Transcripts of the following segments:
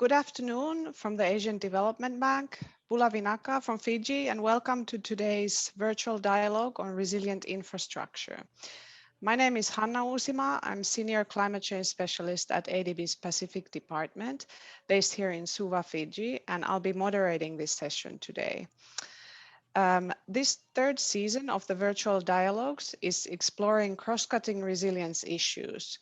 Good afternoon from the Asian Development Bank, Bula Vinaka from Fiji, and welcome to today's virtual dialogue on resilient infrastructure. My name is Hanna Uusima. I'm Senior Climate Change Specialist at ADB's Pacific Department, based here in Suva, Fiji, and I'll be moderating this session today. This third season of the virtual dialogues is exploring cross-cutting resilience issues.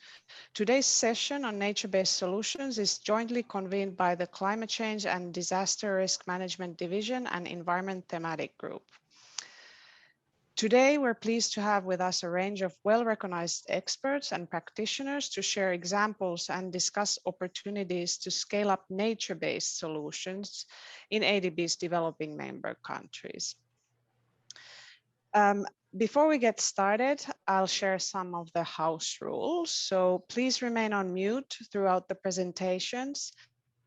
Today's session on nature-based solutions is jointly convened by the Climate Change and Disaster Risk Management Division and Environment Thematic Group. Today, we're pleased to have with us a range of well-recognized experts and practitioners to share examples and discuss opportunities to scale up nature-based solutions in ADB's developing member countries. Before we get started, I'll share some of the house rules. So please remain on mute throughout the presentations.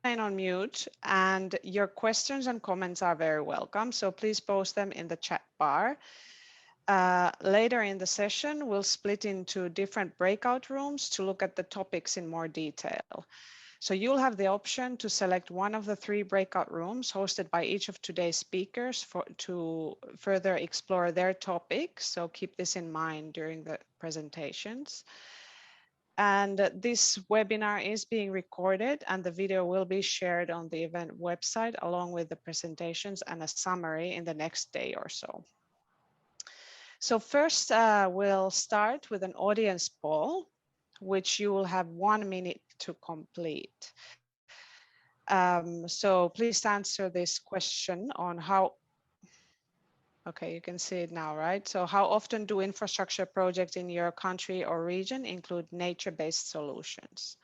Remain on mute, and your questions and comments are very welcome. So please post them in the chat bar. Later in the session, we'll split into different breakout rooms to look at the topics in more detail. So you'll have the option to select one of the 3 breakout rooms hosted by each of today's speakers to further explore their topics. So keep this in mind during the presentations. And this webinar is being recorded, and the video will be shared on the event website along with the presentations and a summary in the next day or so. So first, we'll start with an audience poll, which you will have 1 minute to complete. So please answer this question on how, okay, you can see it now, right? So how often do infrastructure projects in your country or region include nature-based solutions?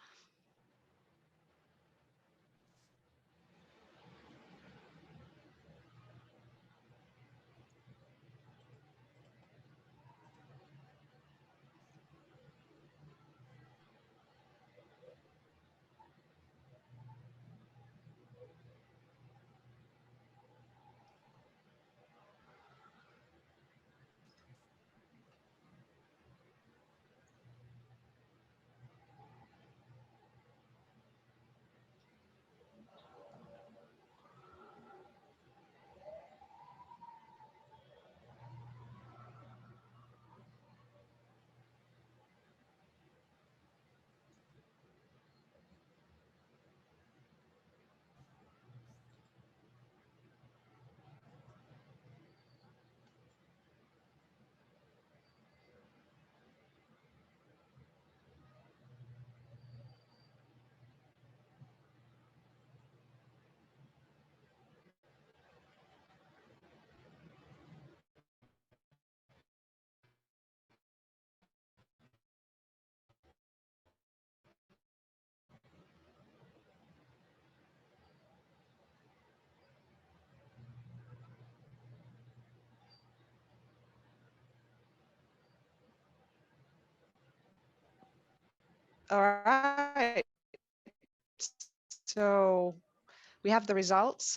All right. So we have the results.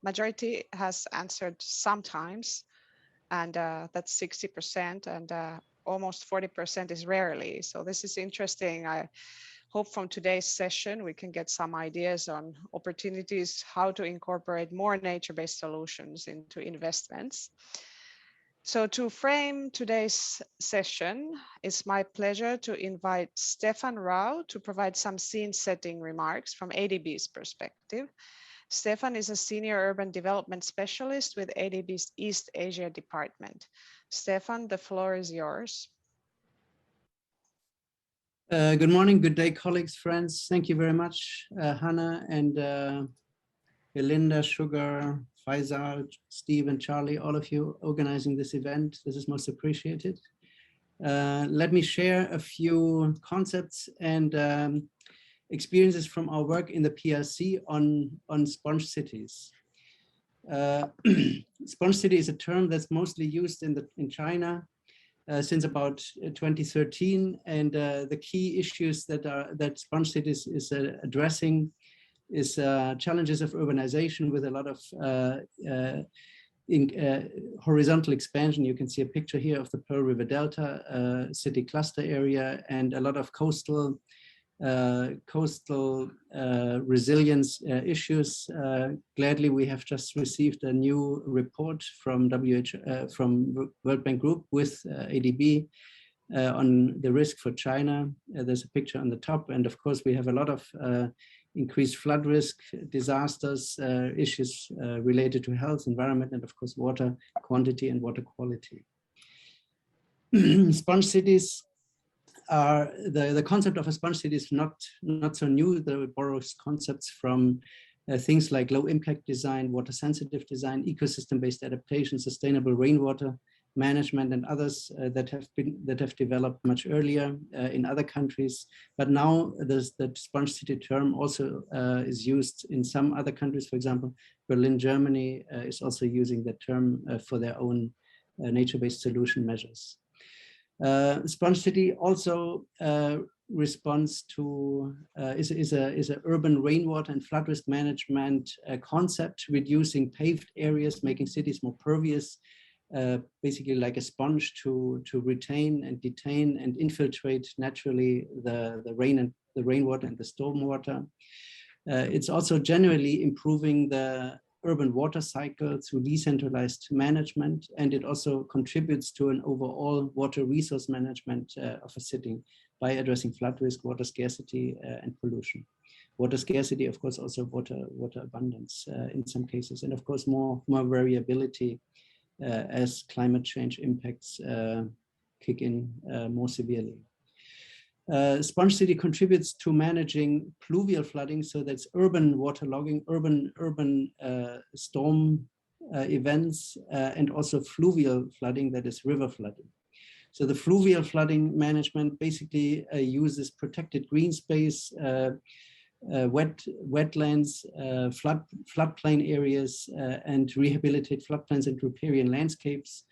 Majority has answered sometimes, and that's 60%, and almost 40% is rarely. So this is interesting. I hope from today's session we can get some ideas on opportunities how to incorporate more nature-based solutions into investments. So to frame today's session, it's my pleasure to invite Stefan Rau to provide some scene-setting remarks from ADB's perspective. Stefan is a senior urban development specialist with ADB's East Asia department. Stefan, the floor is yours. Good morning, good day, colleagues, friends. Thank you very much, Hannah and Belinda, Sugar, Faisal, Steve, and Charlie, all of you organizing this event. This is most appreciated. Let me share a few concepts and experiences from our work in the PRC on sponge cities. Sponge city is a term that's mostly used in China since about 2013, and the key issues that sponge cities is addressing is challenges of urbanization with a lot of horizontal expansion. You can see a picture here of the Pearl River Delta city cluster area, and a lot of coastal coastal resilience issues. Gladly, we have just received a new report from from World Bank Group with ADB on the risk for China. There's a picture on the top, and of course we have a lot of increased flood risk, disasters, issues related to health, environment, and of course water quantity and water quality. Sponge cities are, the concept of a sponge city is not so new, though it borrows concepts from things like low impact design, water sensitive design, ecosystem-based adaptation, sustainable rainwater management, and others that have developed much earlier in other countries. But now the sponge city term also is used in some other countries. For example, Berlin, Germany is also using that term for their own nature-based solution measures. Sponge city also responds to is a urban rainwater and flood risk management concept, reducing paved areas, making cities more pervious, basically like a sponge to retain and detain and infiltrate naturally the rainwater and the stormwater. It's also generally improving the urban water cycle through decentralized management, and it also contributes to an overall water resource management of a city by addressing flood risk, water scarcity, and pollution. Water scarcity, of course, also water abundance in some cases, and of course more variability as climate change impacts kick in more severely. Sponge city contributes to managing pluvial flooding, so that's urban waterlogging, urban storm events, and also fluvial flooding, that is river flooding. So the fluvial flooding management basically uses protected green space, wetlands, floodplain areas, and rehabilitate floodplains and riparian landscapes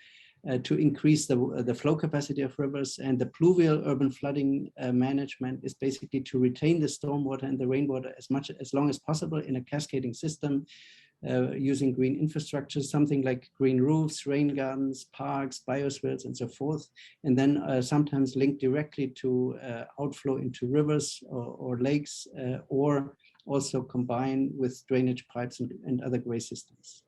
to increase the flow capacity of rivers. And the pluvial urban flooding management is basically to retain the stormwater and the rainwater as long as possible in a cascading system using green infrastructure, something like green roofs, rain gardens, parks, biospheres, and so forth. And then sometimes linked directly to outflow into rivers or lakes, or also combine with drainage pipes and other gray systems.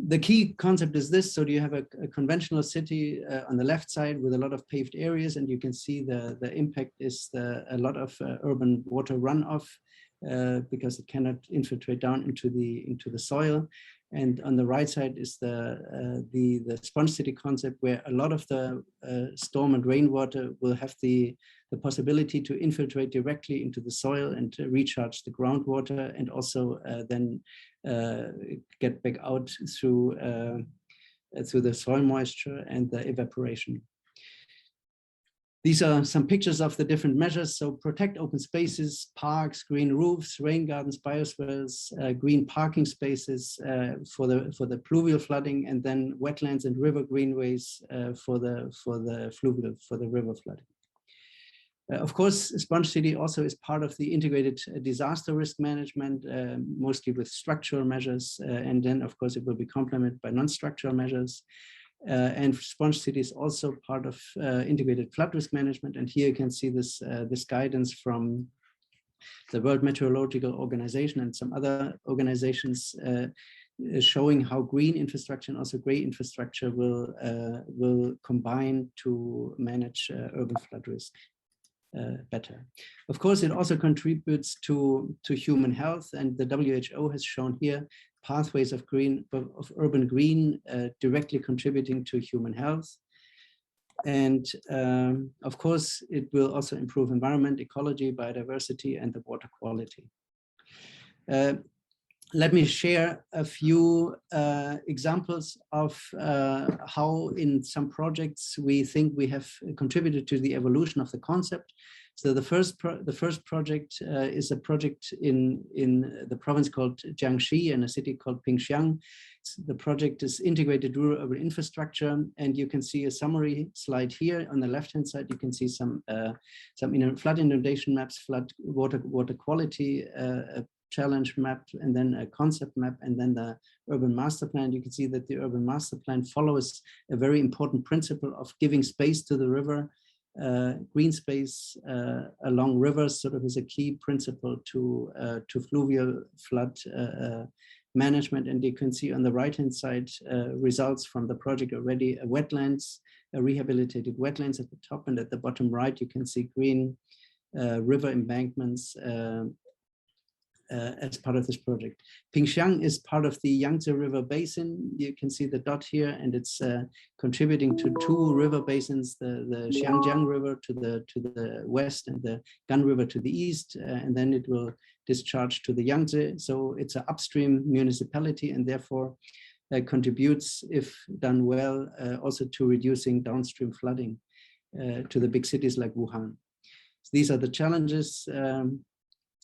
The key concept is this. So do you have a conventional city on the left side with a lot of paved areas, and you can see the impact is a lot of urban water runoff because it cannot infiltrate down into the soil. And on the right side is the sponge city concept, where a lot of the storm and rainwater will have the possibility to infiltrate directly into the soil and to recharge the groundwater, and also then get back out through the soil moisture and the evaporation. These are some pictures of the different measures. So protect open spaces, parks, green roofs, rain gardens, biospheres, green parking spaces for the pluvial flooding, and then wetlands and river greenways for the river flooding. Of course, Sponge City also is part of the integrated disaster risk management, mostly with structural measures, and then of course it will be complemented by non-structural measures. And Sponge City is also part of integrated flood risk management. And here you can see this guidance from the World Meteorological Organization and some other organizations showing how green infrastructure and also gray infrastructure will combine to manage urban flood risk better. Of course, it also contributes to human health, and the WHO has shown here pathways of urban green directly contributing to human health. And of course, it will also improve environment, ecology, biodiversity, and the water quality. Let me share a few examples of how in some projects we think we have contributed to the evolution of the concept. So the first project is a project in the province called Jiangxi and a city called Pingxiang. The project is integrated rural urban infrastructure, and you can see a summary slide here. On the left-hand side, you can see some flood inundation maps, flood water quality challenge map, and then a concept map, and then the urban master plan. You can see that the urban master plan follows a very important principle of giving space to the river green space along rivers sort of is a key principle to fluvial flood management. And you can see on the right-hand side results from the project already, wetlands, rehabilitated wetlands at the top, and at the bottom right, you can see green river embankments as part of this project. Pingxiang is part of the Yangtze River Basin. You can see the dot here, and it's contributing to two river basins, the Xiangjiang River to the west and the Gan River to the east, and then it will discharge to the Yangtze. So it's an upstream municipality, and therefore contributes, if done well, also to reducing downstream flooding to the big cities like Wuhan. So these are the challenges.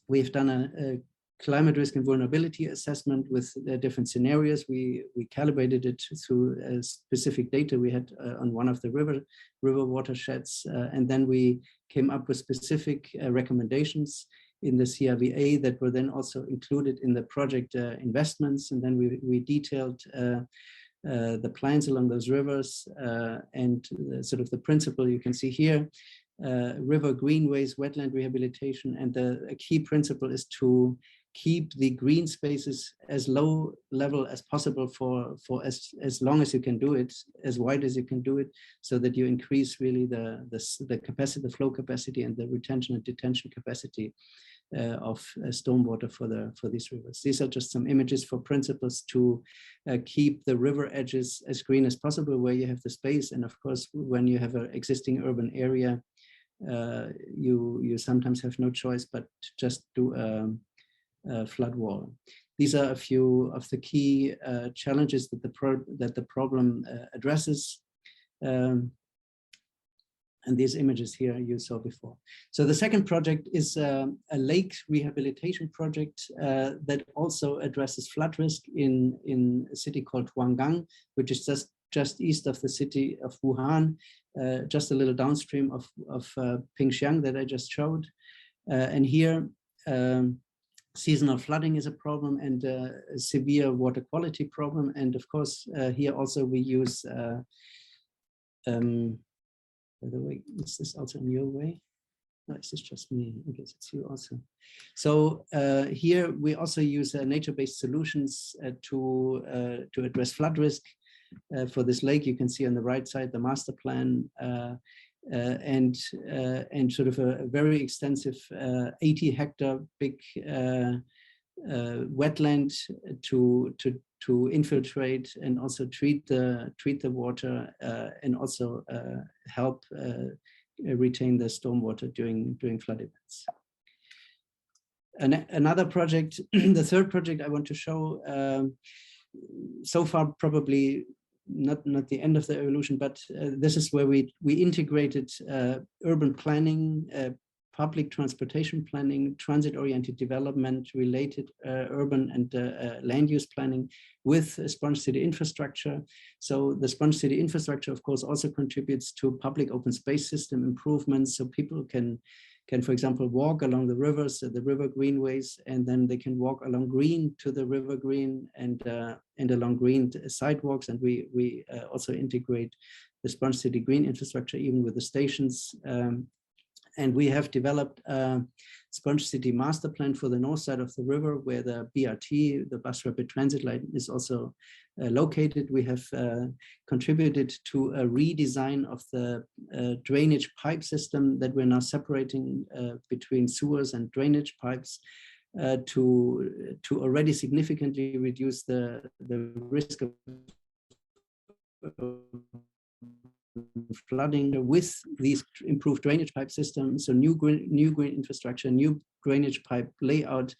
We've done a climate risk and vulnerability assessment with different scenarios. We calibrated it through specific data we had on one of the river watersheds, and then we came up with specific recommendations in the CRVA that were then also included in the project investments. And then we detailed the plans along those rivers and sort of the principle you can see here. River greenways, wetland rehabilitation, and the key principle is to keep the green spaces as low level as possible for as long as you can do it, as wide as you can do it, so that you increase really the capacity, the flow capacity, and the retention and detention capacity of stormwater for these rivers. These are just some images for principles to keep the river edges as green as possible where you have the space. And of course, when you have an existing urban area, you sometimes have no choice but to just do a flood wall. These are a few of the key challenges that the problem addresses. And these images here you saw before. So the second project is a lake rehabilitation project that also addresses flood risk in a city called Huanggang, which is just east of the city of Wuhan, just a little downstream of Pingxiang that I just showed. And here, seasonal flooding is a problem, and a severe water quality problem. And of course, here also we use, by the way, is this also in your way? No, is this just me? I guess it's you also. So here we also use nature-based solutions to address flood risk. For this lake, you can see on the right side the master plan and sort of a very extensive 80-hectare big wetland to infiltrate and also treat the water and also help retain the stormwater during flood events. Another project, the third project I want to show, so far probably not the end of the evolution, but this is where we integrated urban planning, public transportation planning, transit-oriented development, related urban and land use planning with sponge city infrastructure. So the sponge city infrastructure, of course, also contributes to public open space system improvements, so people can, for example, walk along the rivers, the river greenways, and then they can walk along green to the river green and along green sidewalks. And we also integrate the sponge city green infrastructure even with the stations. And we have developed a Sponge City master plan for the north side of the river, where the BRT, the bus rapid transit line, is also located. We have contributed to a redesign of the drainage pipe system that we're now separating between sewers and drainage pipes to already significantly reduce the risk of flooding with these improved drainage pipe systems. So new green infrastructure, new drainage pipe layout,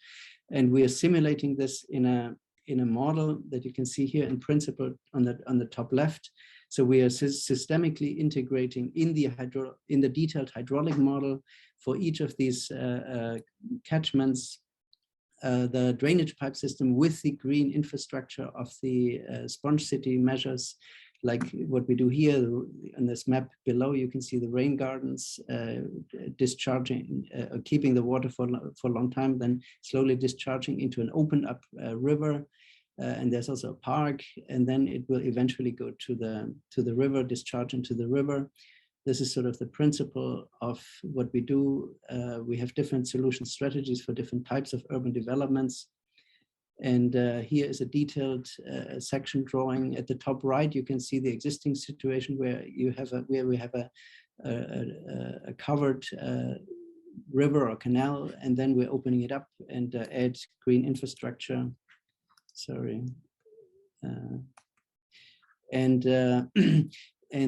and we are simulating this in a model that you can see here in principle on the top left. So we are systemically integrating in the detailed hydraulic model for each of these catchments the drainage pipe system with the green infrastructure of the Sponge City measures, like what we do here on this map below. You can see the rain gardens discharging, keeping the water for a long time, then slowly discharging into an opened up river. And there's also a park, and then it will eventually go to the river, discharge into the river. This is sort of the principle of what we do. We have different solution strategies for different types of urban developments. And here is a detailed section drawing. At the top right, you can see the existing situation where you have we have a covered river or canal, and then we're opening it up and add green infrastructure. Sorry. And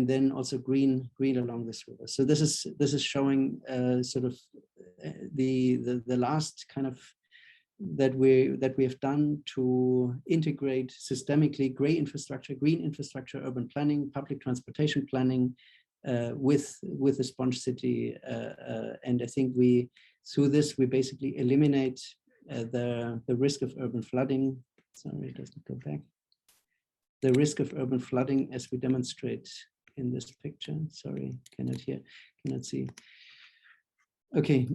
then also green along this river. So this is showing sort of the last kind of that we have done to integrate systemically green infrastructure, urban planning, public transportation planning with the sponge city. And I think through this we basically eliminate the risk of urban flooding. Sorry, it doesn't go back. The risk of urban flooding, as we demonstrate in this picture. Sorry, cannot see. Okay.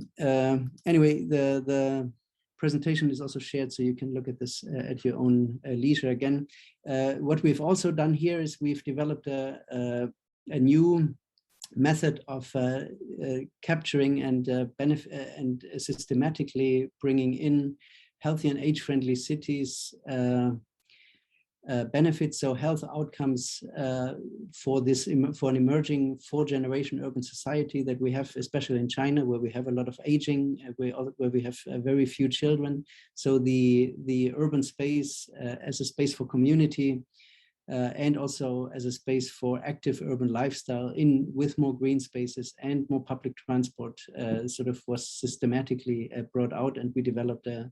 Anyway, the presentation is also shared, so you can look at this at your own leisure. Again, what we've also done here is we've developed a new method of capturing and systematically bringing in healthy and age-friendly cities benefits, so health outcomes for an emerging 4th-generation urban society that we have, especially in China, where we have a lot of aging, where we have very few children. So the urban space as a space for community and also as a space for active urban lifestyle with more green spaces and more public transport sort of was systematically brought out, and we developed a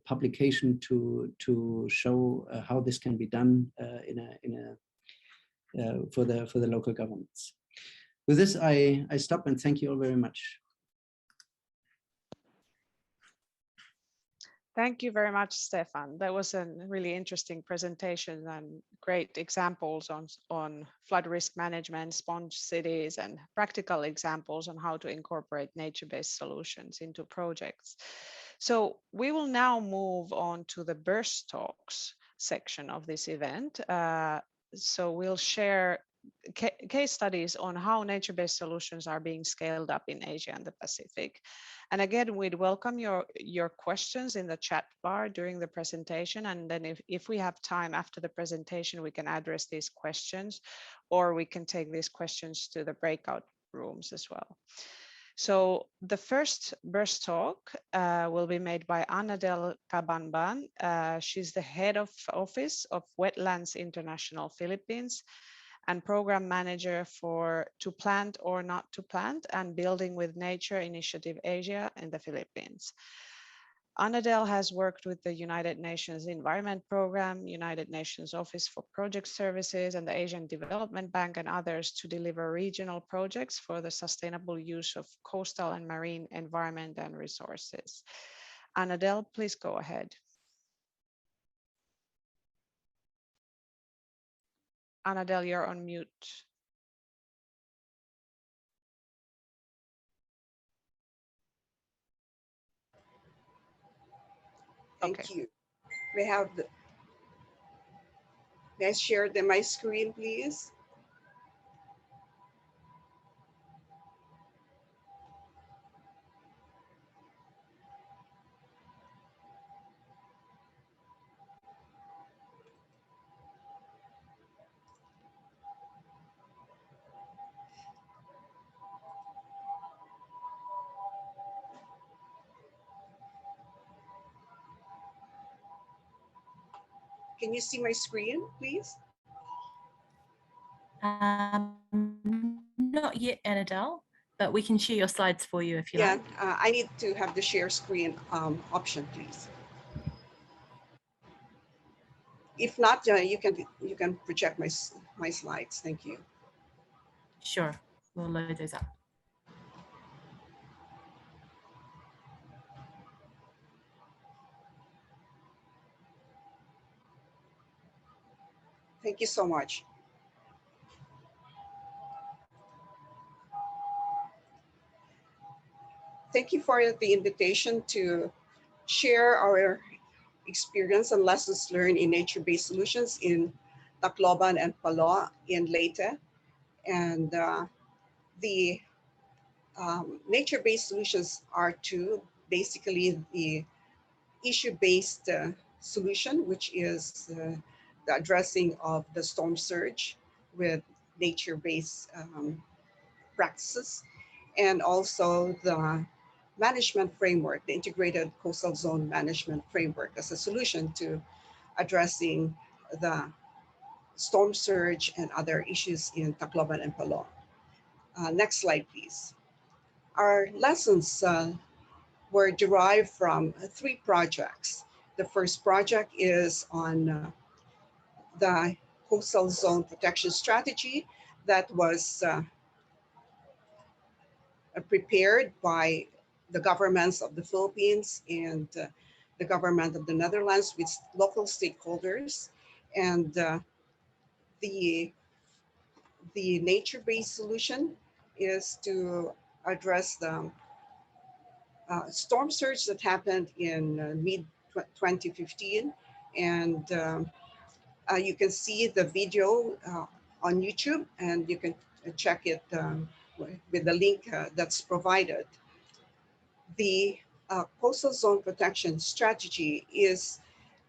publication to show how this can be done for the local governments. With this, I stop and thank you all very much. Thank you very much, Stefan. That was a really interesting presentation and great examples on flood risk management, sponge cities, and practical examples on how to incorporate nature-based solutions into projects. So we will now move on to the burst talks section of this event. So we'll share case studies on how nature-based solutions are being scaled up in Asia and the Pacific. And again, we'd welcome your questions in the chat bar during the presentation. And then if we have time after the presentation, we can address these questions, or we can take these questions to the breakout rooms as well. So the first burst talk will be made by Anadel Cabanban. She's the head of office of Wetlands International Philippines and program manager for To Plant or Not to Plant and Building with Nature Initiative Asia in the Philippines. Anadel has worked with the United Nations Environment Programme, United Nations Office for Project Services, and the Asian Development Bank and others to deliver regional projects for the sustainable use of coastal and marine environment and resources. Anadel, please go ahead. Anadel, you're on mute. Thank you. May I share my screen, please? Can you see my screen, please? Not yet, Anadel, but we can share your slides for you if you like. Yeah, I need to have the share screen option, please. If not, you can project my slides. Thank you. Sure, we'll load those up. Thank you so much. Thank you for the invitation to share our experience and lessons learned in nature-based solutions in Tacloban and Palo in Leyte. And The nature-based solutions are two, basically the issue-based solution, which is the addressing of the storm surge with nature-based practices, and also the management framework, the integrated coastal zone management framework as a solution to addressing the storm surge and other issues in Tacloban and Palo. Next slide, please. Our lessons were derived from three projects. The first project is on the coastal zone protection strategy that was prepared by the governments of the Philippines and the government of the Netherlands with local stakeholders. And the nature-based solution is to address the storm surge that happened in mid 2015. And you can see the video on YouTube, and you can check it with the link that's provided. The coastal zone protection strategy is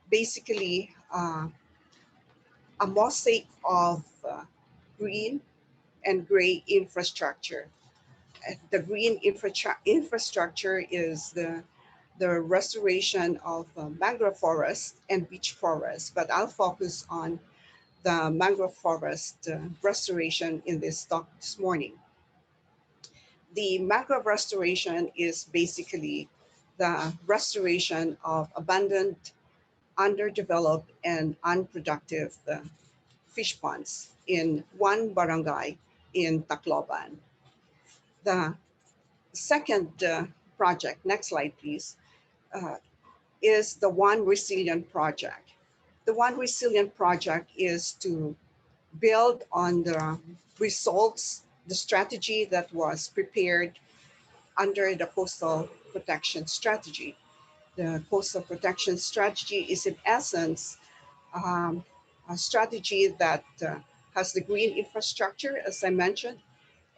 basically a mosaic of green and gray infrastructure. The green infrastructure is the restoration of mangrove forest and beach forest, but I'll focus on the mangrove forest restoration in this talk this morning. The mangrove restoration is basically the restoration of abandoned, underdeveloped, and unproductive fish ponds in one barangay in Tacloban. The second project, next slide please, is the One Resilient Project. The One Resilient Project is to build on the results, the strategy that was prepared under the Coastal Protection Strategy. The Coastal Protection Strategy is in essence a strategy that has the green infrastructure, as I mentioned,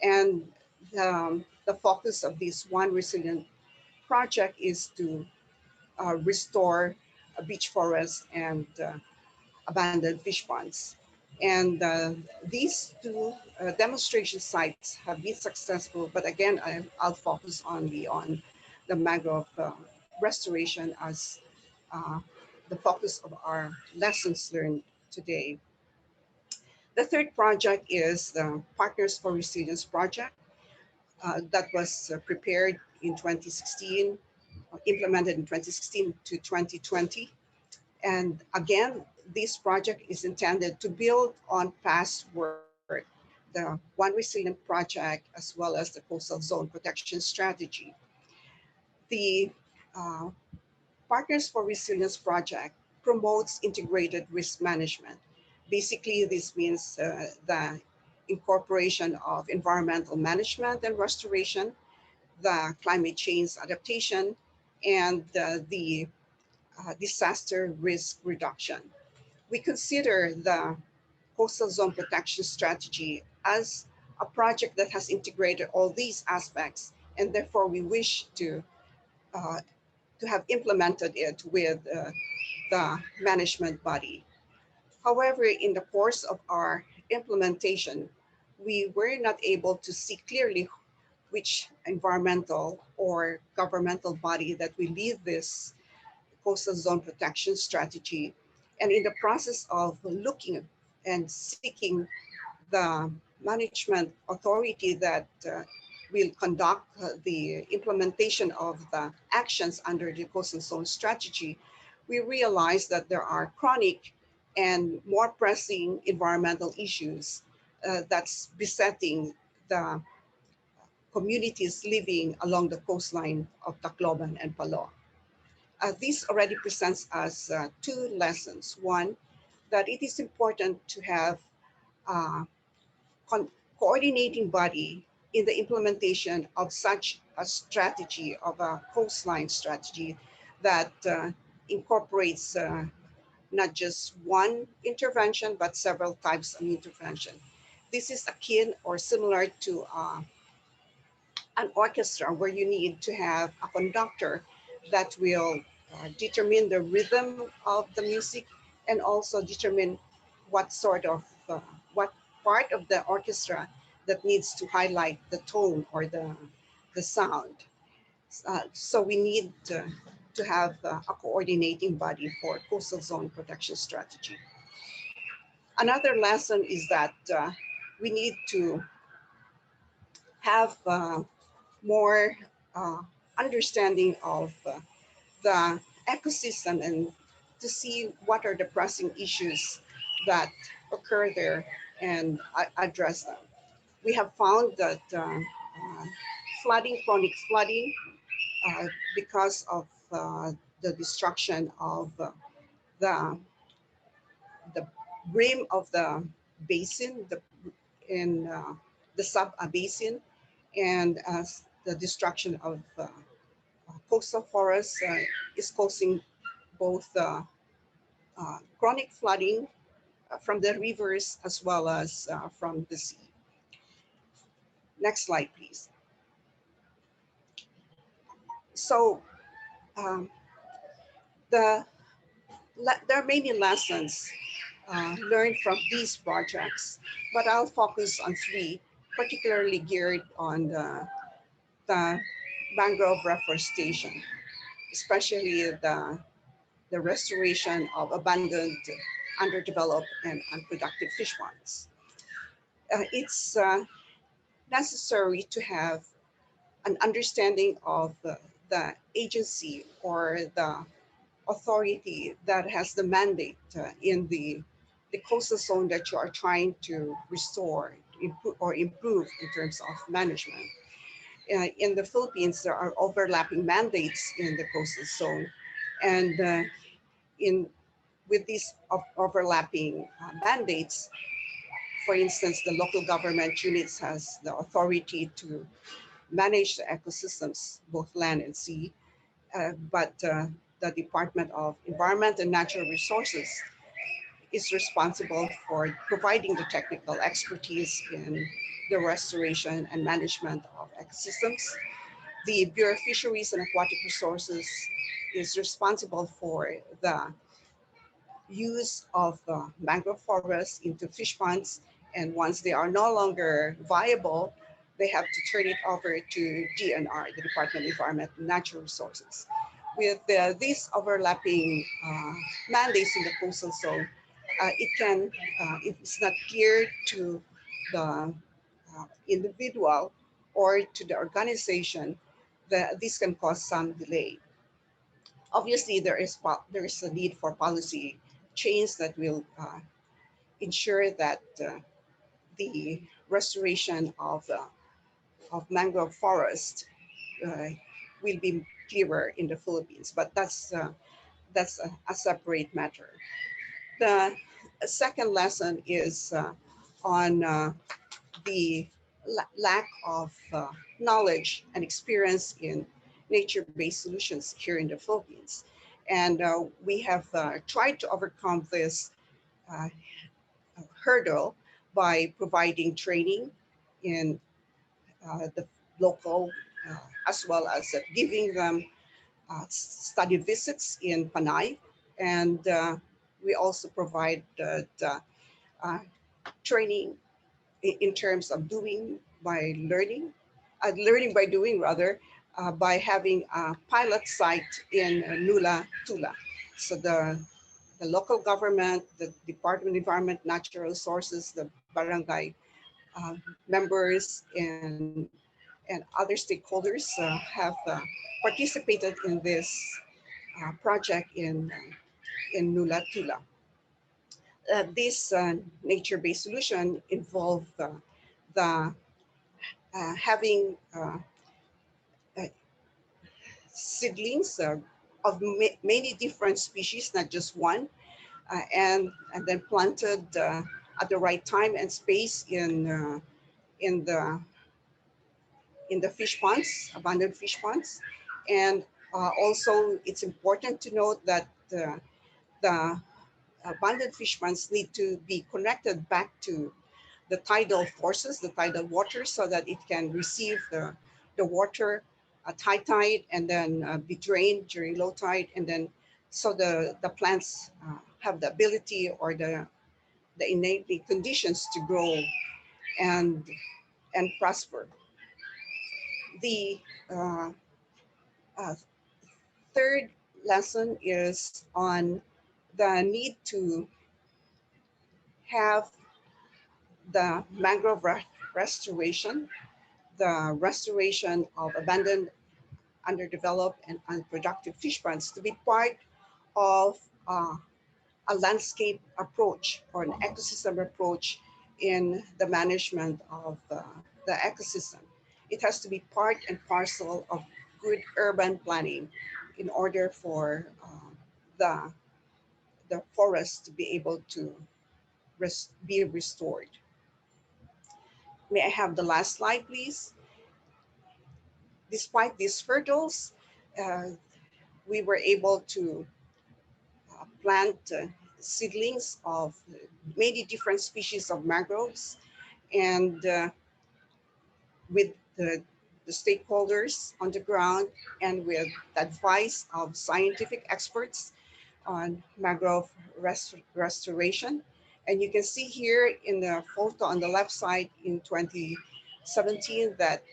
and the focus of this One Resilient Project is to restore beach forests and abandoned fish ponds. And these two demonstration sites have been successful, but again, I'll focus on the mangrove restoration as the focus of our lessons learned today. The third project is the Partners for Resilience project that was prepared in 2016, implemented in 2016 to 2020. And again, this project is intended to build on past work, the One Resilient Project, as well as the Coastal Zone Protection Strategy. The Partners for Resilience project promotes integrated risk management. Basically, this means the incorporation of environmental management and restoration, the climate change adaptation, and the disaster risk reduction. We consider the Coastal Zone Protection Strategy as a project that has integrated all these aspects, and therefore we wish to have implemented it with the management body. However, in the course of our implementation, we were not able to see clearly which environmental or governmental body that will lead this Coastal Zone Protection Strategy. And in the process of looking and seeking the management authority that will conduct the implementation of the actions under the Coastal Zone Strategy, we realized that there are chronic and more pressing environmental issues that's besetting the communities living along the coastline of Tacloban and Palo. This already presents us two lessons. One, that it is important to have a coordinating body in the implementation of such a strategy, of a coastline strategy that incorporates not just one intervention, but several types of intervention. This is akin or similar to an orchestra where you need to have a conductor that will determine the rhythm of the music and also determine what sort of, what part of the orchestra that needs to highlight the tone or the sound. So we need to have a coordinating body for coastal zone protection strategy. Another lesson is that we need to have more understanding of the ecosystem and to see what are the pressing issues that occur there and address them. We have found that flooding, chronic flooding, because of the destruction of the the brim of the basin, in the sub basin, and the destruction of coastal forests is causing both chronic flooding from the rivers as well as from the sea. Next slide, please. So um, there are many lessons learned from these projects, but I'll focus on three, particularly geared on the mangrove reforestation, especially the restoration of abandoned, underdeveloped, and unproductive fish ponds. It's necessary to have an understanding of the agency or the authority that has the mandate in the coastal zone that you are trying to restore or improve in terms of management. In the Philippines, there are overlapping mandates in the coastal zone, and in with these overlapping mandates, for instance, the local government units has the authority to manage the ecosystems, both land and sea, but the Department of Environment and Natural Resources is responsible for providing the technical expertise in the restoration and management of ecosystems. The Bureau of Fisheries and Aquatic Resources is responsible for the use of mangrove forests into fish ponds, and once they are no longer viable, they have to turn it over to DNR, the Department of Environment and Natural Resources. With these overlapping mandates in the coastal zone, it's not geared to the individual or to the organization, that this can cause some delay. Obviously, there is a need for policy change that will ensure that the restoration of mangrove forest will be clearer in the Philippines, but that's a separate matter. The second lesson is on the lack of knowledge and experience in nature-based solutions here in the Philippines. And we have tried to overcome this hurdle by providing training in the local, as well as giving them study visits in Panay. And we also provide training in terms of learning by doing rather, by having a pilot site in Nula, Tula. So the local government, the Department of Environment, Natural Resources, the barangay members, and other stakeholders have participated in this project in Nula, Tula. This nature-based solution involved the having seedlings of many different species, not just one, and then planted at the right time and space in the fish ponds, abandoned fish ponds. And also, it's important to note that the abandoned fish ponds need to be connected back to the tidal forces, the tidal water, so that it can receive the the water at high tide and then be drained during low tide, and then so the plants have the ability or the innately conditions to grow and prosper. The uh, uh, third lesson is on the need to have the mangrove restoration, the restoration of abandoned, underdeveloped, and unproductive fish ponds to be part of a landscape approach or an ecosystem approach in the management of the ecosystem. It has to be part and parcel of good urban planning in order for the forest to be able to be restored. May I have the last slide, please? Despite these hurdles, uh, we were able to plant seedlings of many different species of mangroves, and with the stakeholders on the ground and with the advice of scientific experts on mangrove restoration. And you can see here in the photo on the left side in 2017 that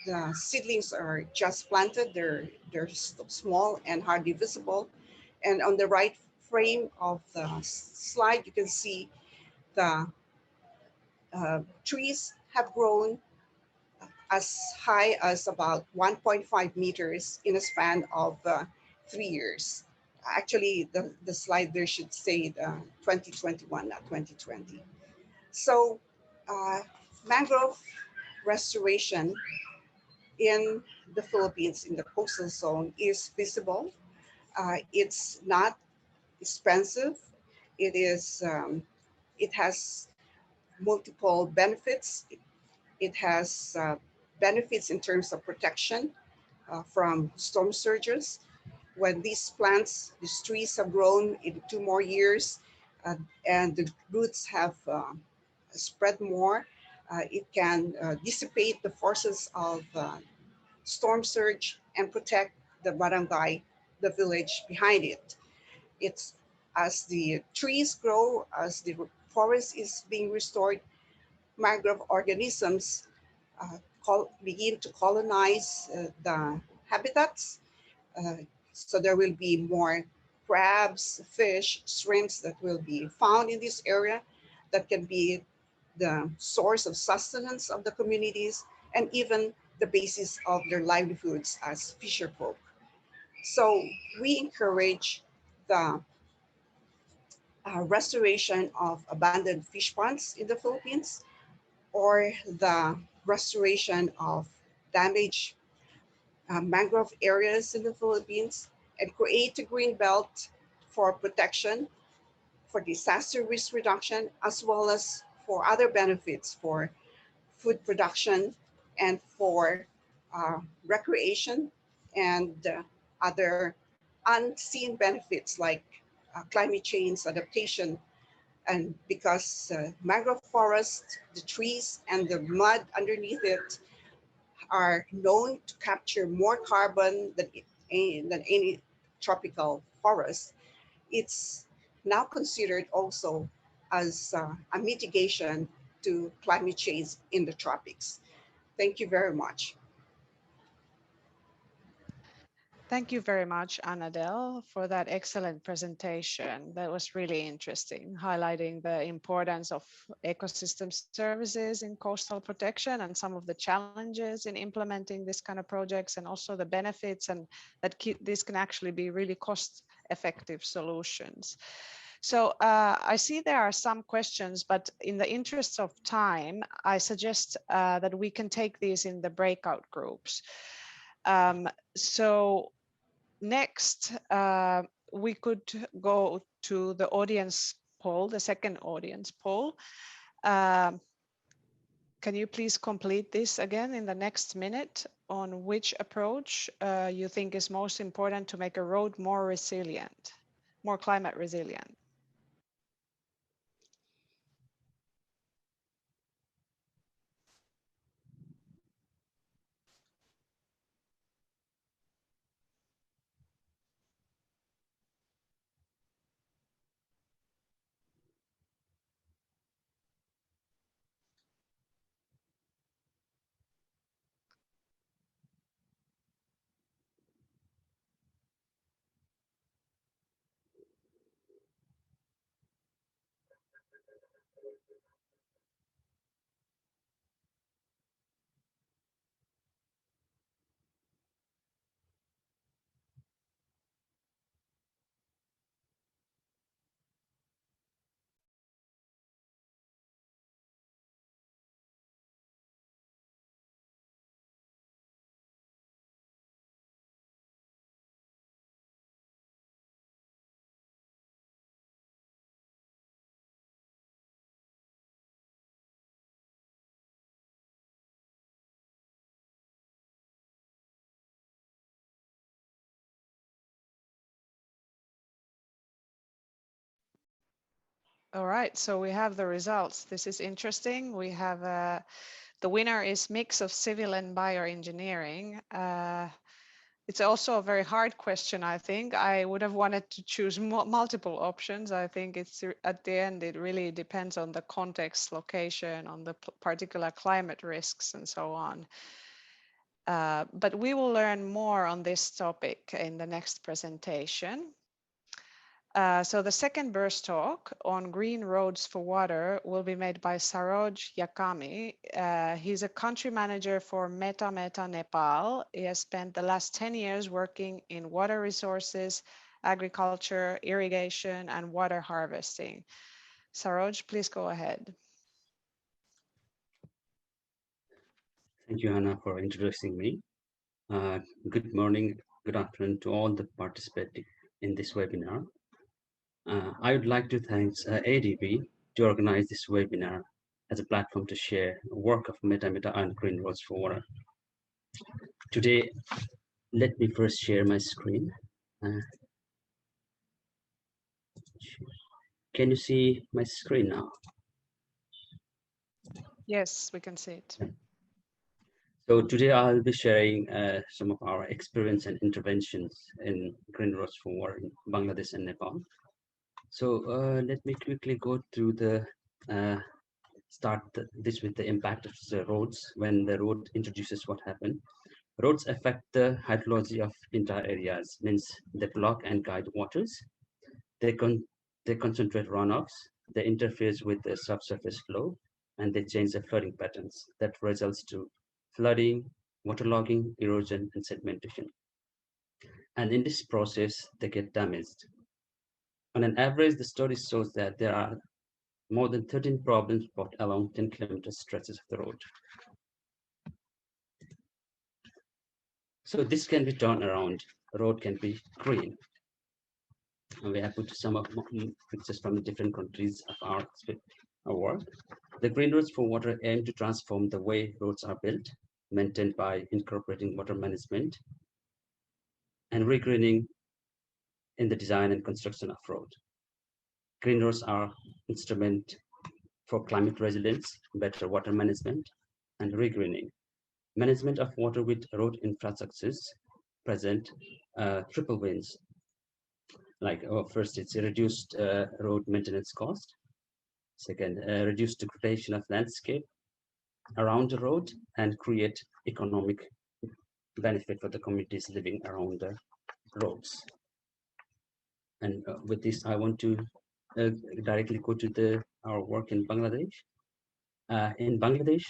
the seedlings are just planted. They're small and hardly visible. And on the right frame of the slide, you can see the trees have grown as high as about 1.5 meters in a span of 3 years. Actually, the slide there should say 2021, not 2020. So mangrove restoration in the Philippines, in the coastal zone, is feasible. It's not expensive. It has multiple benefits. It has benefits in terms of protection from storm surges. When these plants, these trees have grown in 2 more years and the roots have spread more, it can dissipate the forces of storm surge and protect the barangay, the village behind it. It's as the trees grow, as the forest is being restored, mangrove organisms begin to colonize the habitats. So there will be more crabs, fish, shrimps that will be found in this area that can be the source of sustenance of the communities and even the basis of their livelihoods as fisher folk. So we encourage the restoration of abandoned fish ponds in the Philippines, or the restoration of damaged mangrove areas in the Philippines, and create a green belt for protection, for disaster risk reduction, as well as for other benefits for food production and for recreation and other unseen benefits like climate change adaptation. And because mangrove forest, the trees and the mud underneath it are known to capture more carbon than any tropical forest, it's now considered also as a mitigation to climate change in the tropics. Thank you very much. Thank you very much, Annadelle, for that excellent presentation. That was really interesting, highlighting the importance of ecosystem services in coastal protection and some of the challenges in implementing this kind of projects, and also the benefits, and that this can actually be really cost-effective solutions. So I see there are some questions, but in the interest of time, I suggest that we can take these in the breakout groups. So next, we could go to the audience poll, the second audience poll. Can you please complete this again in the next minute on which approach you think is most important to make a road more resilient, more climate resilient? All right, so we have the results. This is interesting. We have the winner is mix of civil and bioengineering. It's also a very hard question, I think. I would have wanted to choose multiple options. I think it's at the end, it really depends on the context, location, on the particular climate risks and so on. But we will learn more on this topic in the next presentation. So the second burst talk on green roads for water will be made by Saroj Yakami. He's a country manager for Meta Meta Nepal. He has spent the last 10 years working in water resources, agriculture, irrigation, and water harvesting. Saroj, please go ahead. Thank you, Hannah, for introducing me. Good morning, good afternoon to all the participating in this webinar. I would like to thank ADB to organize this webinar as a platform to share work of Meta Meta and Green Roads for Water. Today, let me first share my screen. Can you see my screen now? Yes, we can see it. So today I'll be sharing some of our experience and interventions in Green Roads for Water in Bangladesh and Nepal. So let me quickly go through the this with the impact of the roads. When the road introduces what happened, roads affect the hydrology of entire areas, means they block and guide waters. They concentrate runoffs. They interfere with the subsurface flow, and they change the flooding patterns that results to flooding, waterlogging, erosion, and sedimentation. And in this process, they get damaged. On an average, the study shows that there are more than 13 problems spot along 10-kilometer stretches of the road. So this can be turned around. The road can be green. And we have put some of pictures from the different countries of our work. The Green Roads for Water aim to transform the way roads are built, maintained by incorporating water management and regreening in the design and construction of road. Green roads are instrument for climate resilience, better water management, and regreening. Management of water with road infrastructures present triple wins. Like first, it's a reduced road maintenance cost. Second, reduced degradation of landscape around the road and create economic benefit for the communities living around the roads. And with this, I want to directly go to our work in Bangladesh. In Bangladesh,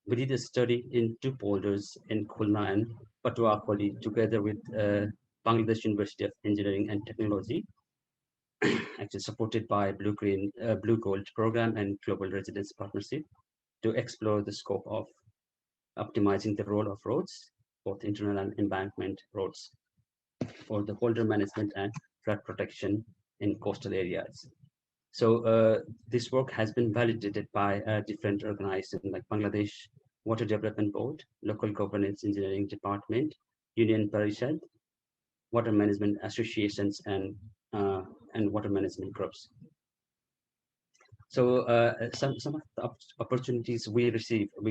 we did a study in 2 polders in Khulna and Patuakhali together with Bangladesh University of Engineering and Technology, actually supported by Blue Gold program and Global Residence Partnership, to explore the scope of optimizing the role of roads, both internal and embankment roads, for the polder management and flood protection in coastal areas. So this work has been validated by different organizations like Bangladesh Water Development Board, Local Governance Engineering Department, Union Parishad, water management associations, and water management groups. So some of the opportunities we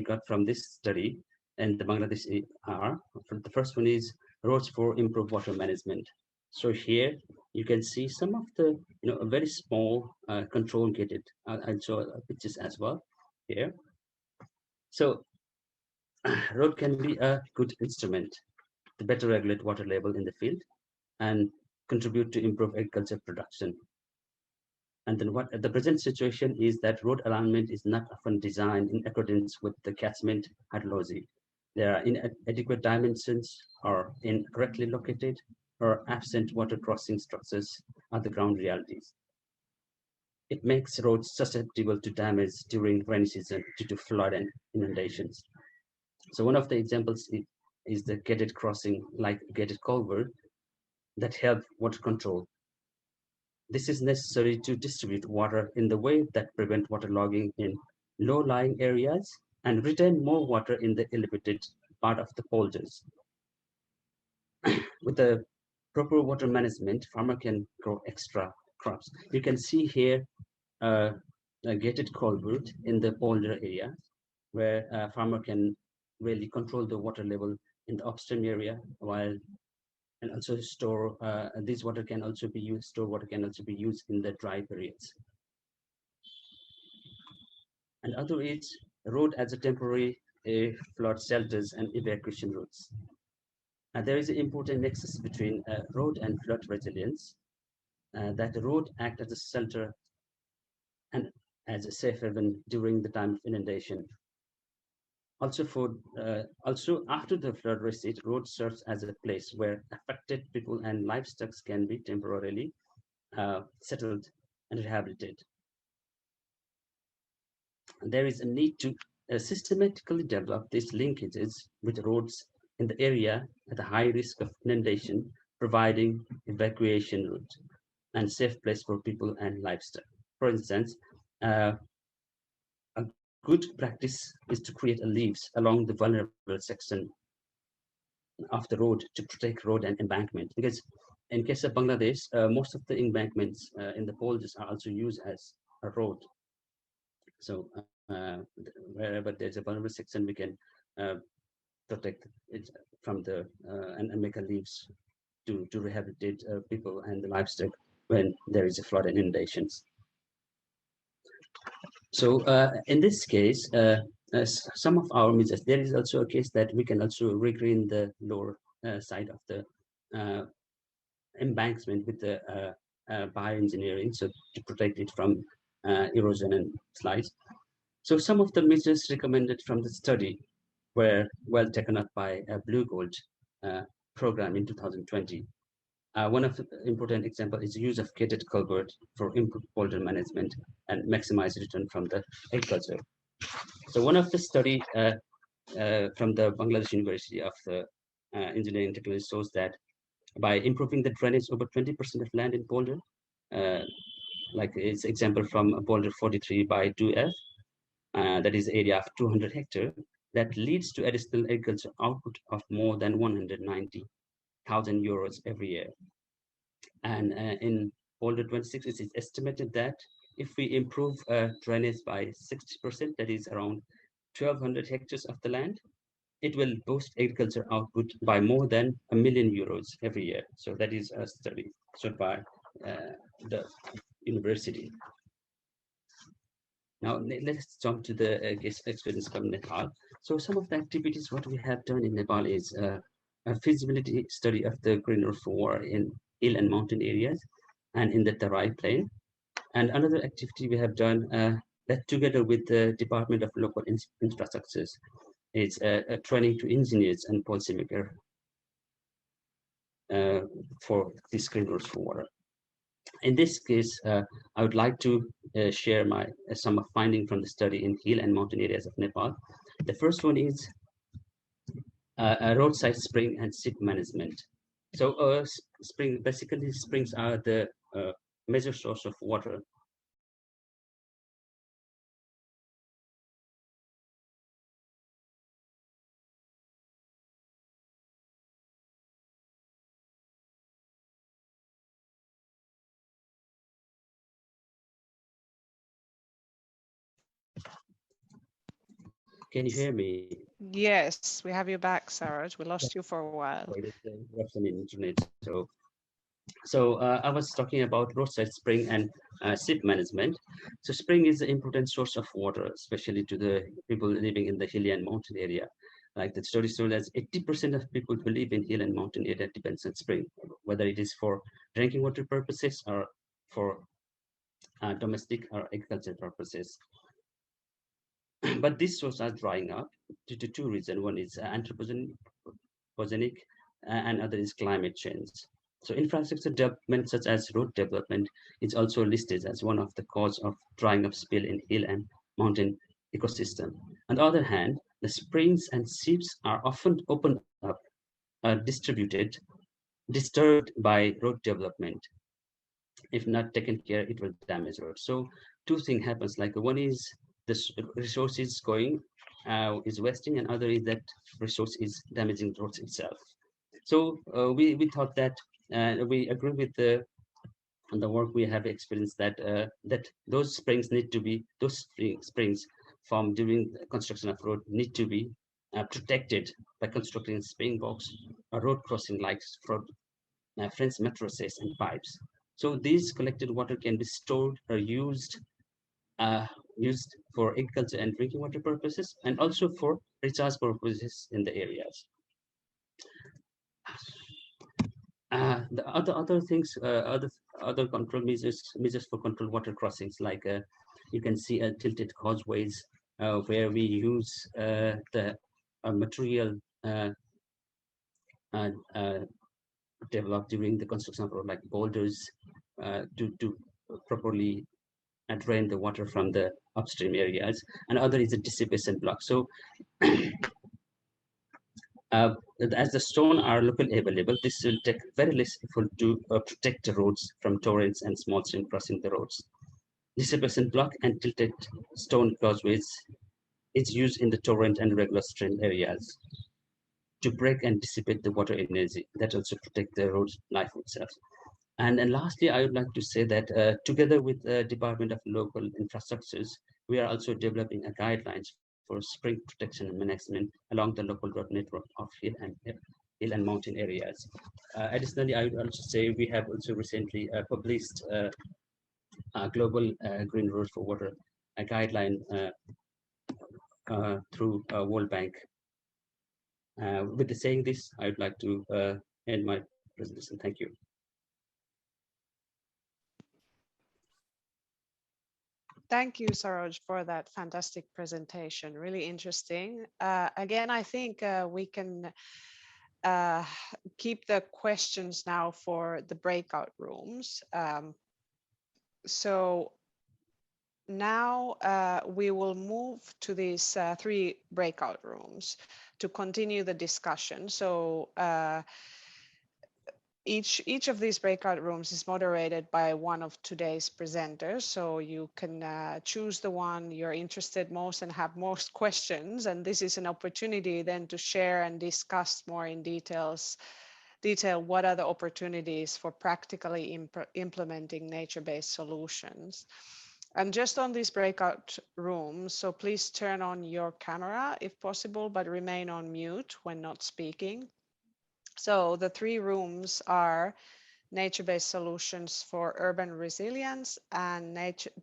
got from this study and the Bangladesh are, the first one is roads for improved water management. So here you can see some of the, a very small control gated. I'll show pictures as well here. So road can be a good instrument to better regulate water level in the field and contribute to improve agriculture production. And then what the present situation is that road alignment is not often designed in accordance with the catchment hydrology. There are inadequate dimensions, or incorrectly located, or absent water crossing structures are the ground realities. It makes roads susceptible to damage during rainy season due to flood and inundations. So one of the examples is the gated crossing, like gated culvert, that help water control. This is necessary to distribute water in the way that prevent waterlogging in low-lying areas and retain more water in the elevated part of the polders. With the proper water management, farmer can grow extra crops. You can see here a gated culvert in the polder area, where a farmer can really control the water level in the upstream area, while and also store this water can also be used. Store water can also be used in the dry periods. And other is road as a temporary flood shelters and evacuation routes. There is an important nexus between road and flood resilience. That the road act as a shelter and as a safe haven during the time of inundation. Also after the flood recede, road serves as a place where affected people and livestock can be temporarily settled and rehabilitated. There is a need to systematically develop these linkages with roads in the area at a high risk of inundation, providing evacuation route and safe place for people and livestock. For instance, a good practice is to create a leaves along the vulnerable section of the road to protect road and embankment. Because in case of Bangladesh, most of the embankments in the polders are also used as a road. So wherever there's a vulnerable section, we can protect it from the and make a leaves to rehabilitate people and the livestock when there is a flood and inundations. So in this case, some of our measures, there is also a case that we can also regreen the lower side of the embankment with the bioengineering, so to protect it from erosion and slides. So some of the measures recommended from the study were well taken up by a Blue Gold program in 2020. One of the important example is the use of gated culvert for improved polder management and maximize return from the agriculture. So one of the study from the Bangladesh University of Engineering Technology shows that by improving the drainage over 20% of land in polder, like its example from polder 43 by 2F, that is area of 200 hectares, that leads to additional agriculture output of more than 190,000 euros every year. And in polder 26, it is estimated that if we improve drainage by 60%, that is around 1,200 hectares of the land, it will boost agriculture output by more than €1 million every year. So that is a study showed by the university. Now let's jump to the experience from Nepal. So some of the activities what we have done in Nepal is a feasibility study of the green roof war in hill and mountain areas and in the Tarai plain. And another activity we have done that together with the Department of Local Infrastructures is a training to engineers and policymakers for this green roofs for water. In this case, I would like to share some findings from the study in hill and mountain areas of Nepal. The first one is a roadside spring and seep management. So basically springs are the major source of water. Can you hear me? Yes, we have you back, Saraj. We lost you for a while. Some internet. So I was talking about roadside spring and seep management. So spring is an important source of water, especially to the people living in the hilly and mountain area. Like the study showed that 80% of people who live in hill and mountain area depends on spring, whether it is for drinking water purposes or for domestic or agricultural purposes. But these sources are drying up due to two reasons. One is anthropogenic and other is climate change. So infrastructure development such as road development is also listed as one of the cause of drying up spill in hill and mountain ecosystem. On the other hand, the springs and seeps are often opened up, disturbed by road development. If not taken care, it will damage roads. So two things happens, like one is this resource is going, is wasting, and other is that resource is damaging roads itself. So we thought that we agree with the on the work, we have experienced that that those springs need to be, those springs formed during the construction of road need to be protected by constructing spring box or road crossing lights for French mattresses and pipes. So these collected water can be stored or used for agriculture and drinking water purposes, and also for recharge purposes in the areas. The other things, other control measures for control water crossings, like you can see tilted causeways where we use the material developed during the construction of road, like boulders, to properly drain the water from the upstream areas. And other is a dissipation block. So as the stone are locally available, this will take very less effort to protect the roads from torrents and small stream crossing the roads. Dissipation block and tilted stone causeways is used in the torrent and regular stream areas to break and dissipate the water energy. That also protect the road's life itself. And then lastly, I would like to say that together with the Department of Local Infrastructures, we are also developing a guidelines for spring protection and management along the local road network of hill and mountain areas. Additionally, I would also say we have also recently published a global green roads for water a guideline through World Bank. With saying this, I would like to end my presentation. Thank you. Thank you, Saroj, for that fantastic presentation. Really interesting. Again, I think we can keep the questions now for the breakout rooms. So now we will move to these 3 breakout rooms to continue the discussion. So each of these breakout rooms is moderated by one of today's presenters. So you can choose the one you're interested most and have most questions. And this is an opportunity then to share and discuss more in detail what are the opportunities for practically implementing nature-based solutions. And just on these breakout rooms, so please turn on your camera if possible, but remain on mute when not speaking. So the 3 rooms are nature-based solutions for urban resilience, and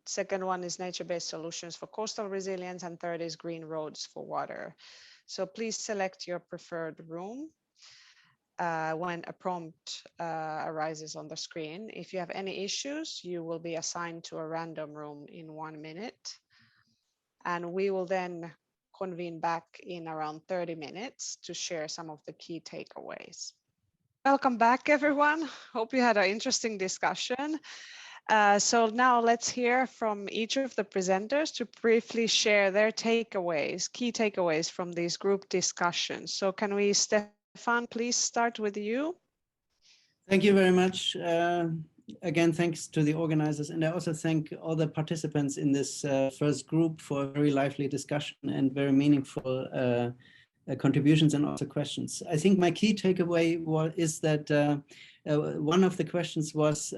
second one is nature-based solutions for coastal resilience, and third is green roads for water. So please select your preferred room when a prompt arises on the screen. If you have any issues, you will be assigned to a random room in 1 minute. And we will then convene back in around 30 minutes to share some of the key takeaways. Welcome back, everyone. Hope you had an interesting discussion. So now let's hear from each of the presenters to briefly share their takeaways, key takeaways from these group discussions. So can we, Stefan, please start with you? Thank you very much. Again, thanks to the organizers, and I also thank all the participants in this first group for a very lively discussion and very meaningful contributions and also questions. I think my key takeaway is that one of the questions was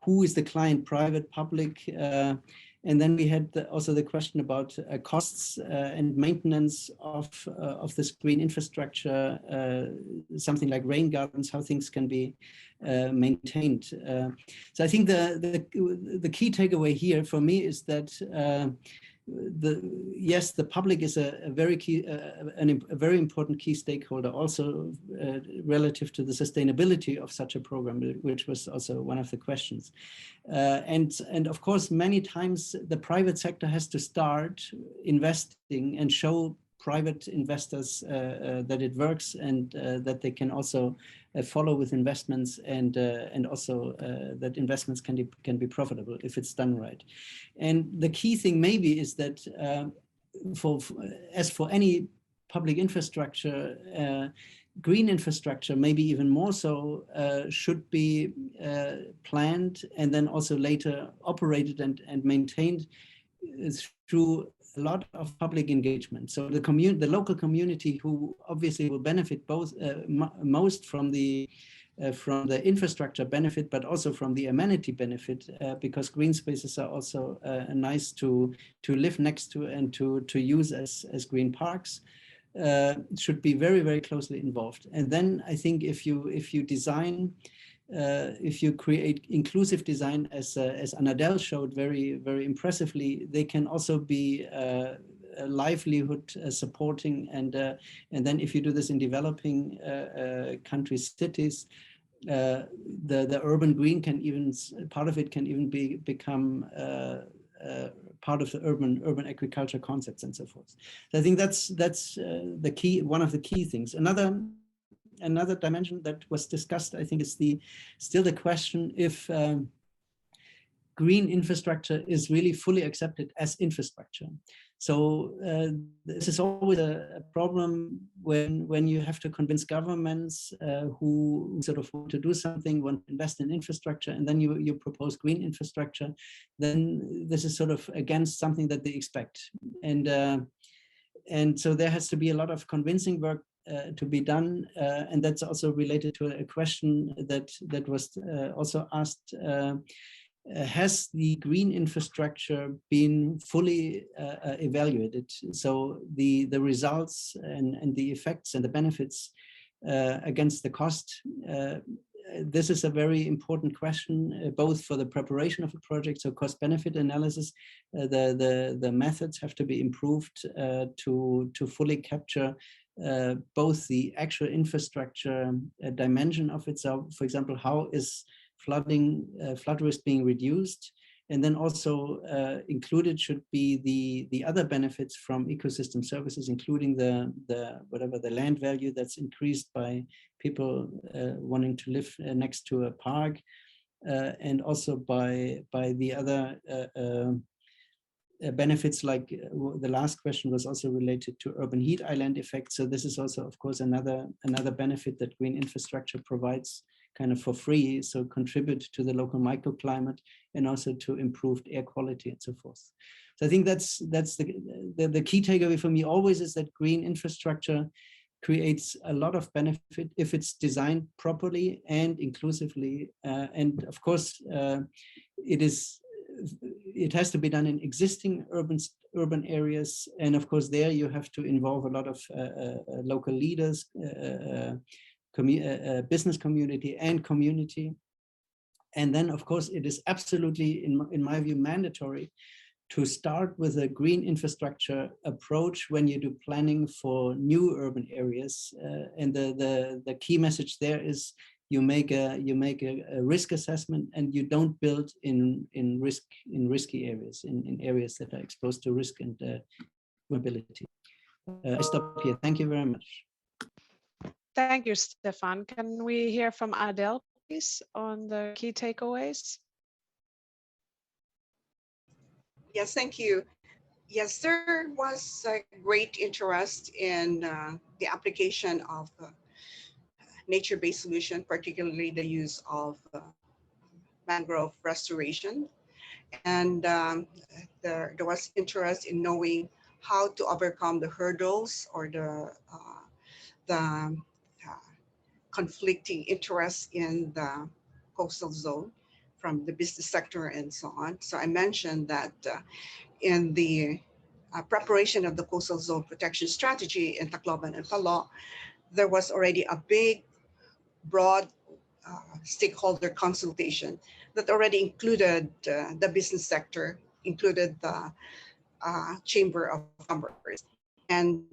who is the client, private, public? And then we had also the question about costs and maintenance of this green infrastructure, something like rain gardens, how things can be maintained. So I think the key takeaway here for me is that yes, the public is a very key, a very important key stakeholder, also relative to the sustainability of such a program, which was also one of the questions. And of course, many times the private sector has to start investing and show private investors that it works, and that they can also follow with investments, and also that investments can be profitable if it's done right. And the key thing maybe is that as for any public infrastructure, green infrastructure, maybe even more so, should be planned and then also later operated and maintained through a lot of public engagement. So the local community, who obviously will benefit most from the from the infrastructure benefit, but also from the amenity benefit, because green spaces are also nice to live next to and to use as green parks. Should be very, very closely involved. And then I think if you design, if you create inclusive design, as Anadel showed very, very impressively, they can also be a livelihood supporting. And then if you do this in developing countries, cities, the urban green can even, part of it can even become part of the urban agriculture concepts and so forth. So I think that's the key, one of the key things. Another dimension that was discussed, I think, is still the question if green infrastructure is really fully accepted as infrastructure. So this is always a problem when you have to convince governments who sort of want to do something, want to invest in infrastructure, and then you propose green infrastructure, then this is sort of against something that they expect. And so there has to be a lot of convincing work to be done, and that's also related to a question that was also asked. Has the green infrastructure been fully evaluated? So the results and the effects and the benefits against the cost. This is a very important question, both for the preparation of a project, so cost-benefit analysis. The methods have to be improved to fully capture both the actual infrastructure dimension of itself. For example, how is flood risk being reduced, and then also included should be the other benefits from ecosystem services, including the land value that's increased by people wanting to live next to a park, and also by the other benefits, like the last question was also related to urban heat island effect. So this is also, of course, another benefit that green infrastructure provides kind of for free, so contribute to the local microclimate and also to improved air quality and so forth. So I think that's the key takeaway for me always, is that green infrastructure creates a lot of benefit if it's designed properly and inclusively. And of course, it has to be done in existing urban areas. And of course, there you have to involve a lot of local leaders, business community and community. And then, of course, it is absolutely, in my view, mandatory to start with a green infrastructure approach when you do planning for new urban areas. And the key message there is you make a risk assessment, and you don't build in risky areas, in areas that are exposed to risk and mobility. I stop here. Thank you very much. Thank you, Stefan. Can we hear from Adele, please, on the key takeaways? Yes, thank you. Yes, there was a great interest in the application of nature-based solution, particularly the use of mangrove restoration. And there was interest in knowing how to overcome the hurdles or the conflicting interests in the coastal zone from the business sector and so on. So I mentioned that in the preparation of the coastal zone protection strategy in Tacloban and Palo, there was already a big, broad stakeholder consultation that already included the business sector, included the Chamber of Commerce, and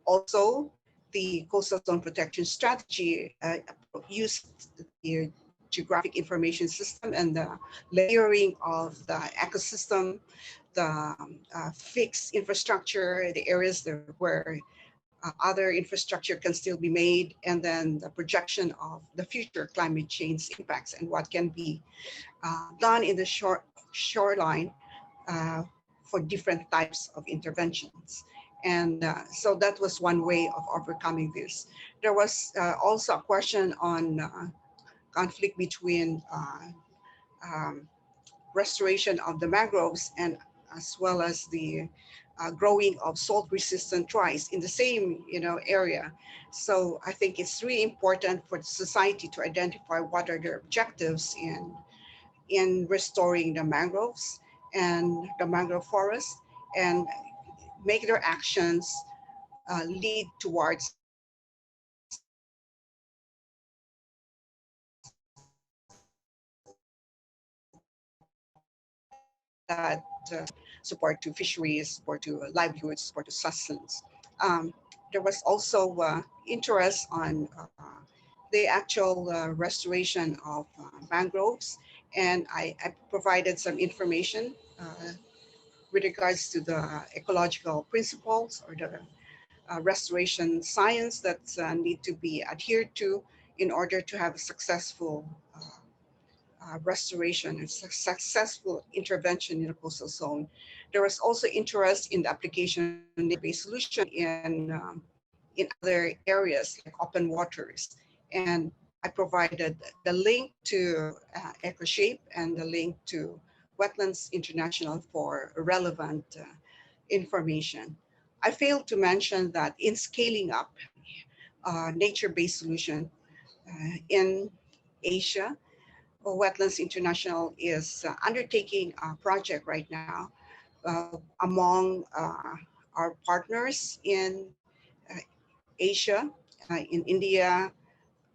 also the coastal zone protection strategy used the geographic information system and the layering of the ecosystem, the fixed infrastructure, the areas where other infrastructure can still be made, and then the projection of the future climate change impacts and what can be done in the shoreline for different types of interventions. And so that was one way of overcoming this. There was also a question on conflict between restoration of the mangroves and as well as the growing of salt-resistant rice in the same area. So I think it's really important for society to identify what are their objectives in restoring the mangroves and the mangrove forest, and make their actions lead towards that support to fisheries, support to livelihoods, support to sustenance. There was also interest on the actual restoration of mangroves, and I provided some information with regards to the ecological principles or the restoration science that need to be adhered to in order to have a successful restoration and successful intervention in the coastal zone. There was also interest in the application of nature-based solution in other areas like open waters. And I provided the link to EcoShape and the link to Wetlands International for relevant information. I failed to mention that in scaling up nature-based solution in Asia, Wetlands International is undertaking a project right now among our partners in Asia, in India,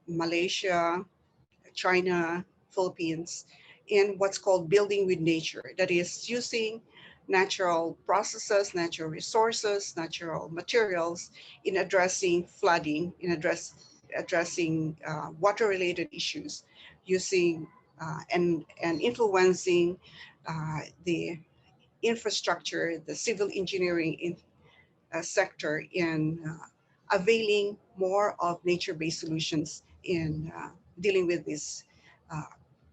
Malaysia, China, Philippines, in what's called building with nature. That is using natural processes, natural resources, natural materials in addressing flooding, in addressing water-related issues, using and influencing the infrastructure, the civil engineering sector in availing more of nature-based solutions in dealing with this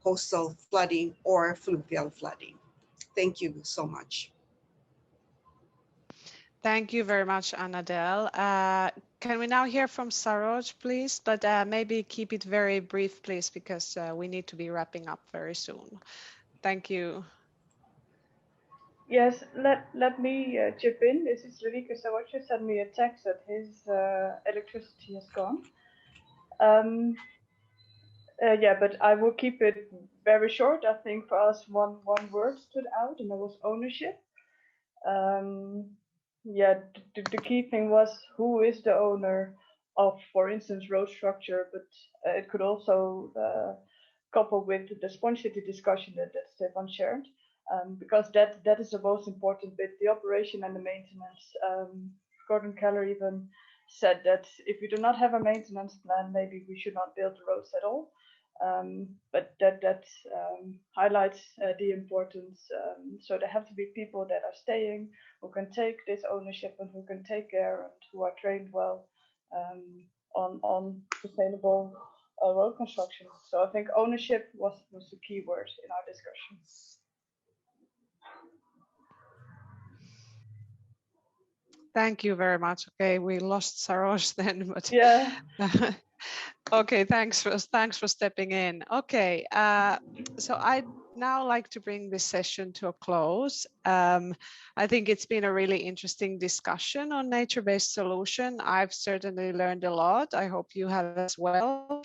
coastal flooding or fluvial flooding. Thank you so much. Thank you very much, Anadel. Can we now hear from Saroj, please? But maybe keep it very brief, please, because we need to be wrapping up very soon. Thank you. Yes, let me chip in. This is Lurika Saroj. Sent me a text that his electricity has gone. Yeah, but I will keep it very short. I think for us, one word stood out, and that was ownership. Yeah, the key thing was who is the owner of, for instance, road structure, but it could also couple with the Sponge City discussion that Stefan shared, because that is the most important bit, the operation and the maintenance. Gordon Keller even said that if we do not have a maintenance plan, maybe we should not build the roads at all. But that highlights the importance. So there have to be people that are staying, who can take this ownership and who can take care and who are trained well on sustainable road construction. So I think ownership was the key word in our discussion. Thank you very much. Okay, we lost Saroj then, but yeah. Okay, thanks for stepping in. Okay, so I'd now like to bring this session to a close. I think it's been a really interesting discussion on nature-based solution. I've certainly learned a lot. I hope you have as well.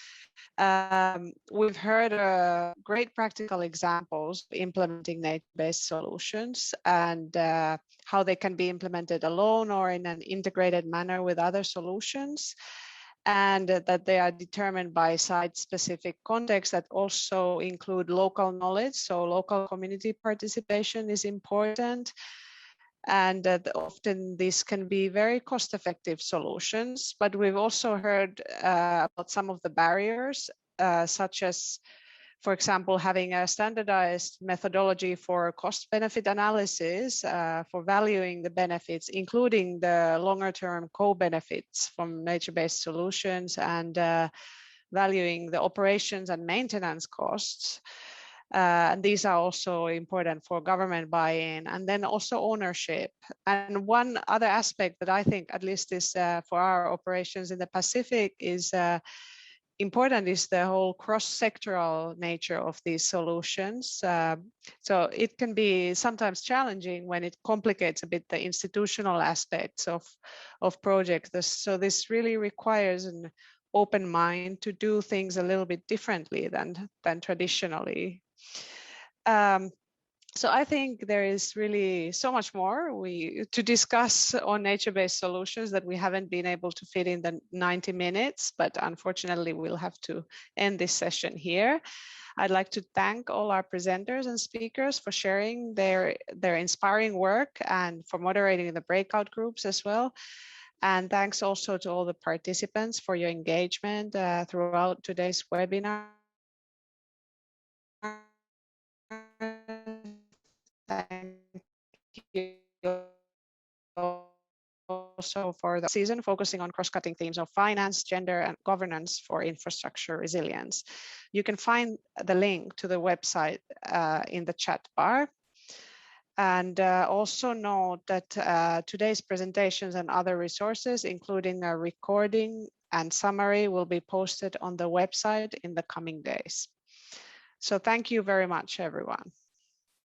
We've heard great practical examples of implementing nature-based solutions and how they can be implemented alone or in an integrated manner with other solutions, and that they are determined by site-specific contexts that also include local knowledge. So local community participation is important, and that often these can be very cost-effective solutions. But we've also heard about some of the barriers, such as, for example, having a standardized methodology for cost-benefit analysis for valuing the benefits, including the longer-term co-benefits from nature-based solutions, and valuing the operations and maintenance costs. And these are also important for government buy-in, and then also ownership. And one other aspect that I think at least is for our operations in the Pacific is important is the whole cross-sectoral nature of these solutions. So it can be sometimes challenging when it complicates a bit the institutional aspects of projects. So this really requires an open mind to do things a little bit differently than traditionally. So I think there is really so much more to discuss on nature-based solutions that we haven't been able to fit in the 90 minutes, but unfortunately we'll have to end this session here. I'd like to thank all our presenters and speakers for sharing their inspiring work and for moderating the breakout groups as well. And thanks also to all the participants for your engagement throughout today's webinar. Thank you also for the season focusing on cross-cutting themes of finance, gender, and governance for infrastructure resilience. You can find the link to the website in the chat bar. And also note that today's presentations and other resources, including a recording and summary, will be posted on the website in the coming days. So thank you very much, everyone.